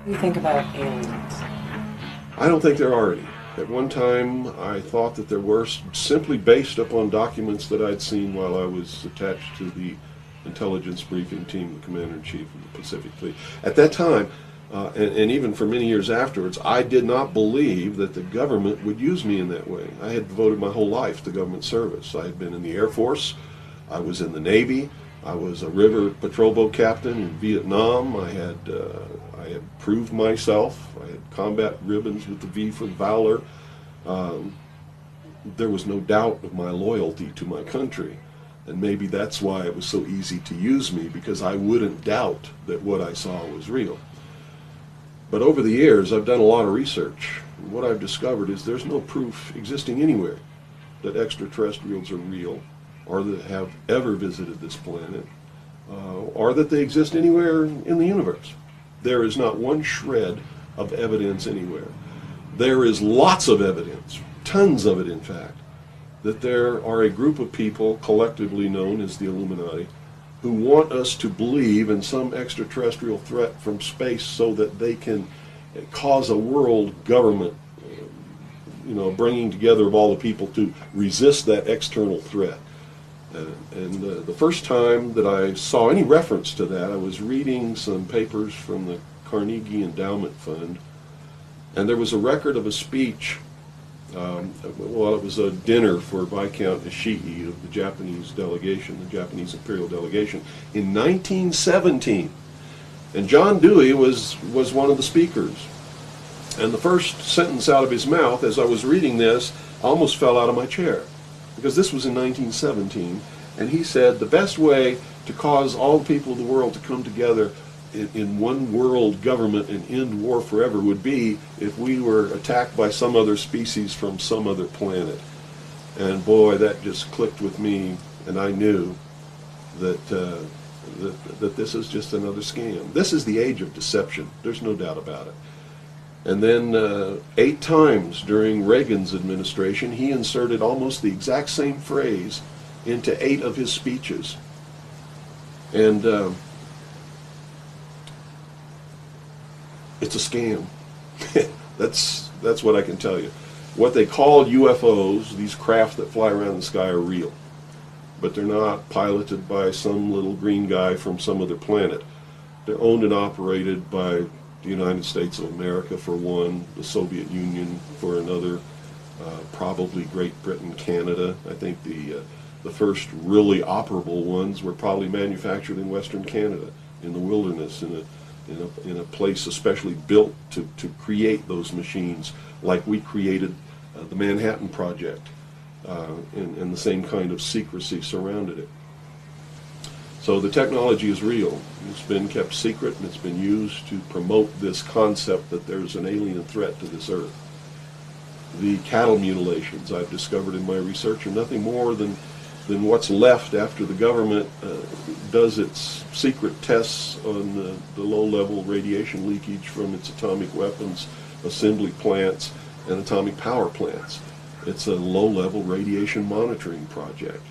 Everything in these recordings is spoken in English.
What do you think about aliens? I don't think there are any. At one time, I thought that there were, simply based upon documents that I'd seen while I was attached to the intelligence briefing team, the commander-in-chief of the Pacific Fleet. At that time, and even for many years afterwards, I did not believe that the government would use me in that way. I had devoted my whole life to government service. I had been in the Air Force, I was in the Navy, I was a river patrol boat captain in Vietnam. I had proved myself. I had combat ribbons with the V for Valor. There was no doubt of my loyalty to my country. And maybe that's why it was so easy to use me, because I wouldn't doubt that what I saw was real. But over the years, I've done a lot of research. And what I've discovered is there's no proof existing anywhere that extraterrestrials are real, or that have ever visited this planet, or that they exist anywhere in the universe. There is not one shred of evidence anywhere. There is lots of evidence, tons of it in fact, that there are a group of people collectively known as the Illuminati who want us to believe in some extraterrestrial threat from space so that they can cause a world government, bringing together of all the people to resist that external threat. The first time that I saw any reference to that, I was reading some papers from the Carnegie Endowment Fund, and there was a record of a speech. It was a dinner for Viscount Ishii of the Japanese delegation, the Japanese imperial delegation, in 1917. And John Dewey was one of the speakers. And the first sentence out of his mouth, as I was reading this, I almost fell out of my chair, because this was in 1917, and he said the best way to cause all the people of the world to come together in one world government and end war forever would be if we were attacked by some other species from some other planet. And boy, that just clicked with me, and I knew that that this is just another scam. This is the age of deception. There's no doubt about it. And then 8 times during Reagan's administration, he inserted almost the exact same phrase into 8 of his speeches. And it's a scam. That's what I can tell you. What they call UFOs, these craft that fly around the sky, are real. But they're not piloted by some little green guy from some other planet. They're owned and operated by the United States of America for one, the Soviet Union for another, probably Great Britain, Canada. I think the first really operable ones were probably manufactured in Western Canada, in the wilderness, in a place especially built to create those machines, like we created the Manhattan Project, and the same kind of secrecy surrounded it. So the technology is real. It's been kept secret, and it's been used to promote this concept that there's an alien threat to this earth. The cattle mutilations I've discovered in my research are nothing more than what's left after the government does its secret tests on the low-level radiation leakage from its atomic weapons assembly plants and atomic power plants. It's a low-level radiation monitoring project.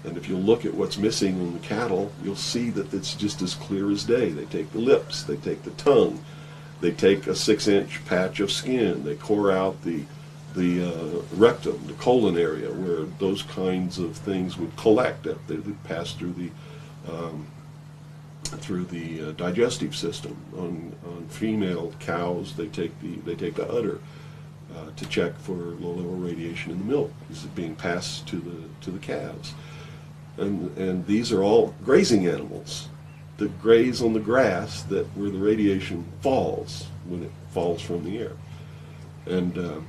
And if you look at what's missing in the cattle, you'll see that it's just as clear as day. They take the lips, they take the tongue, they take a 6-inch patch of skin, they core out the rectum, the colon area, where those kinds of things would collect. They would pass through the digestive system. On female cows, they take the udder to check for low-level radiation in the milk. Is it being passed to the calves? And these are all grazing animals that graze on the grass where the radiation falls when it falls from the air. And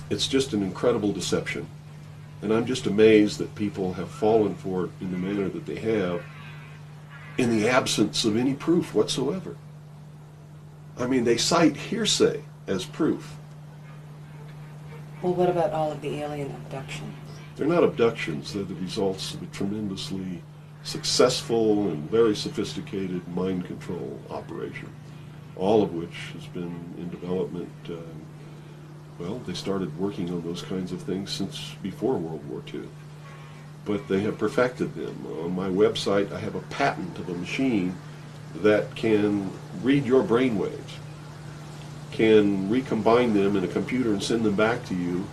it's just an incredible deception. And I'm just amazed that people have fallen for it in the manner that they have in the absence of any proof whatsoever. I mean, they cite hearsay as proof. Well, what about all of the alien abductions? They're not abductions. They're the results of a tremendously successful and very sophisticated mind control operation, all of which has been in development. Well, they started working on those kinds of things since before World War II. But they have perfected them. On my website, I have a patent of a machine that can read your brainwaves, can recombine them in a computer and send them back to you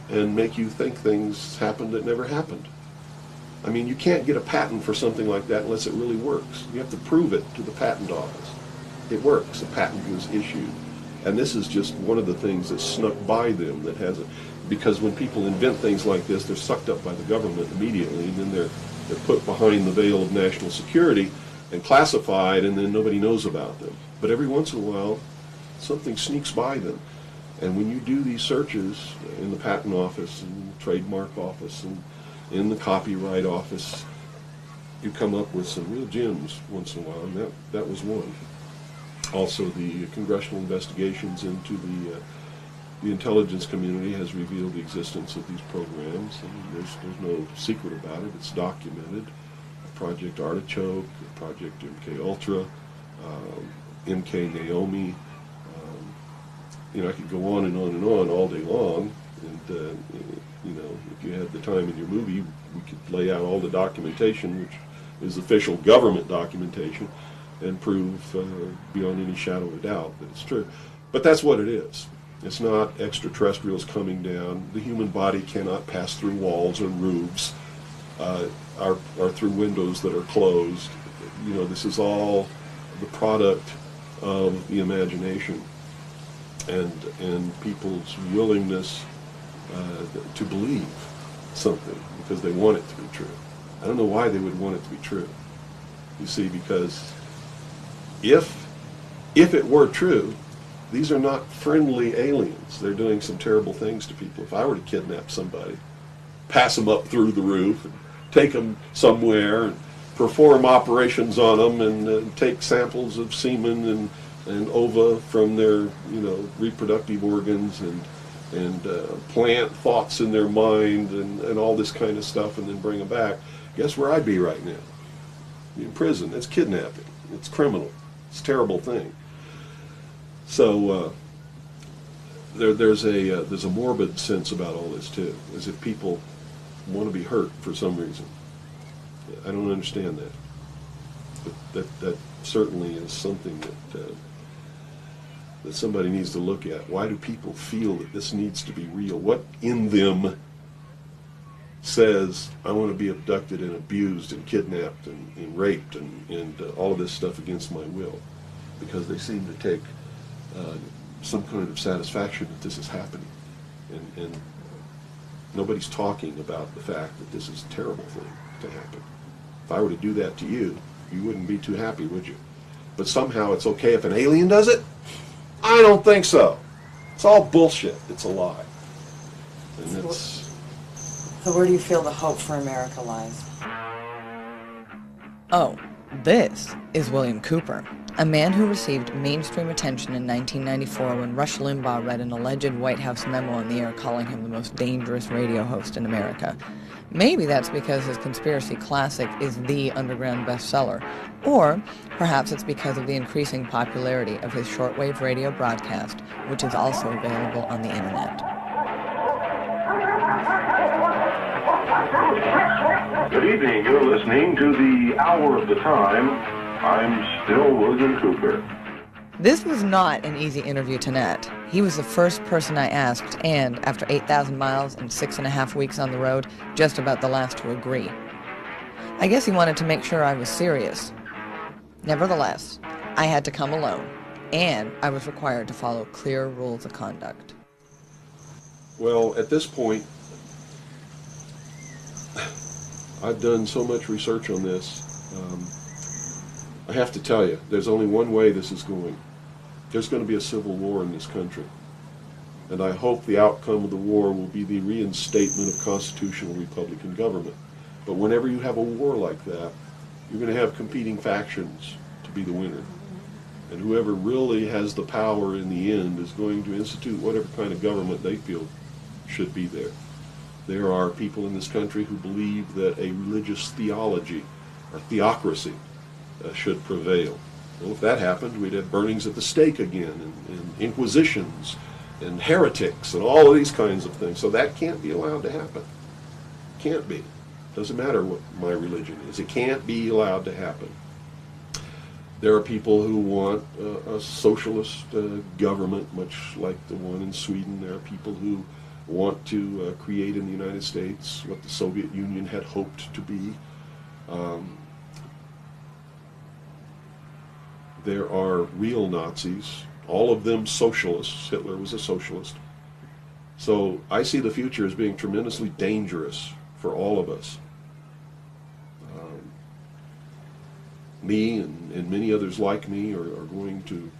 and make you think things happened that never happened. I mean, you can't get a patent for something like that unless it really works. You have to prove it to the patent office. It works. A patent was issued. And this is just one of the things that snuck by them that hasn't, because when people invent things like this, they're sucked up by the government immediately, and then they're put behind the veil of national security and classified, and then nobody knows about them. But every once in a while, something sneaks by them. And when you do these searches in the patent office and the trademark office and in the copyright office, you come up with some real gems once in a while, and that was one. Also, the congressional investigations into the intelligence community has revealed the existence of these programs, and there's no secret about it. It's documented. Project Artichoke, Project MK Ultra, MK Naomi. I could go on and on and on all day long, and if you had the time in your movie, we could lay out all the documentation, which is official government documentation, and prove beyond any shadow of a doubt that it's true. But that's what it is. It's not extraterrestrials coming down. The human body cannot pass through walls and roofs, or through windows that are closed. This is all the product of the imagination and people's willingness to believe something because they want it to be true. I don't know why they would want it to be true. You see, because if it were true, these are not friendly aliens. They're doing some terrible things to people. If I were to kidnap somebody, pass them up through the roof, and take them somewhere, and perform operations on them, and take samples of semen and ova from their reproductive organs, and plant thoughts in their mind, and all this kind of stuff, and then bring them back, guess where I'd be right now? In prison. It's kidnapping. It's criminal. It's a terrible thing. So there's a morbid sense about all this too, as if people want to be hurt for some reason. I don't understand that. But that certainly is something that somebody needs to look at. Why do people feel that this needs to be real? What in them says, I want to be abducted and abused and kidnapped and raped and all of this stuff against my will? Because they seem to take some kind of satisfaction that this is happening. And nobody's talking about the fact that this is a terrible thing to happen. If I were to do that to you, you wouldn't be too happy, would you? But somehow it's okay if an alien does it? I don't think so. It's all bullshit. It's a lie. And it's... So where do you feel the hope for America lies? Oh, this is William Cooper, a man who received mainstream attention in 1994 when Rush Limbaugh read an alleged White House memo on the air calling him the most dangerous radio host in America. Maybe that's because his conspiracy classic is the underground bestseller, or perhaps it's because of the increasing popularity of his shortwave radio broadcast, which is also available on the internet. Good evening. You're listening to the Hour of the Time. I'm still William Cooper. This was not an easy interview to net. He was the first person I asked, and after 8,000 miles and 6.5 weeks on the road, just about the last to agree. I guess he wanted to make sure I was serious. Nevertheless, I had to come alone, and I was required to follow clear rules of conduct. Well, at this point, I've done so much research on this. I have to tell you, there's only one way this is going. There's going to be a civil war in this country. And I hope the outcome of the war will be the reinstatement of constitutional Republican government. But whenever you have a war like that, you're going to have competing factions to be the winner. And whoever really has the power in the end is going to institute whatever kind of government they feel should be there. There are people in this country who believe that a religious theology or theocracy should prevail. Well, if that happened, we'd have burnings at the stake again, and inquisitions, and heretics, and all of these kinds of things. So that can't be allowed to happen. Can't be. Doesn't matter what my religion is. It can't be allowed to happen. There are people who want a socialist government, much like the one in Sweden. There are people who want to create in the United States what the Soviet Union had hoped to be. There are real Nazis, all of them socialists. Hitler was a socialist. So I see the future as being tremendously dangerous for all of us. Me and many others like me are going to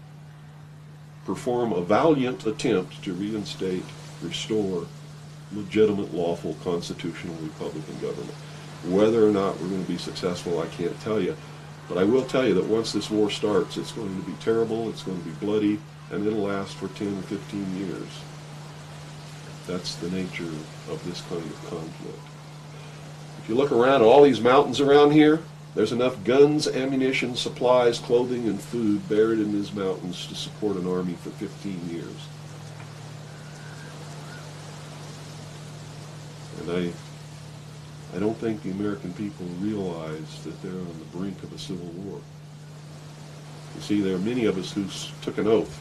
perform a valiant attempt to reinstate, restore legitimate, lawful, constitutional Republican government. Whether or not we're going to be successful, I can't tell you. But I will tell you that once this war starts, it's going to be terrible, it's going to be bloody, and it'll last for 10 or 15 years. That's the nature of this kind of conflict. If you look around at all these mountains around here, there's enough guns, ammunition, supplies, clothing, and food buried in these mountains to support an army for 15 years. And I don't think the American people realize that they're on the brink of a civil war. You see, there are many of us who took an oath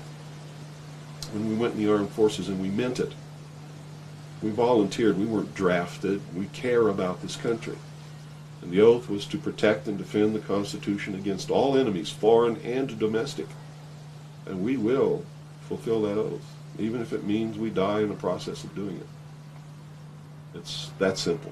when we went in the armed forces, and we meant it. We volunteered. We weren't drafted. We care about this country. And the oath was to protect and defend the Constitution against all enemies, foreign and domestic. And we will fulfill that oath, even if it means we die in the process of doing it. It's that simple.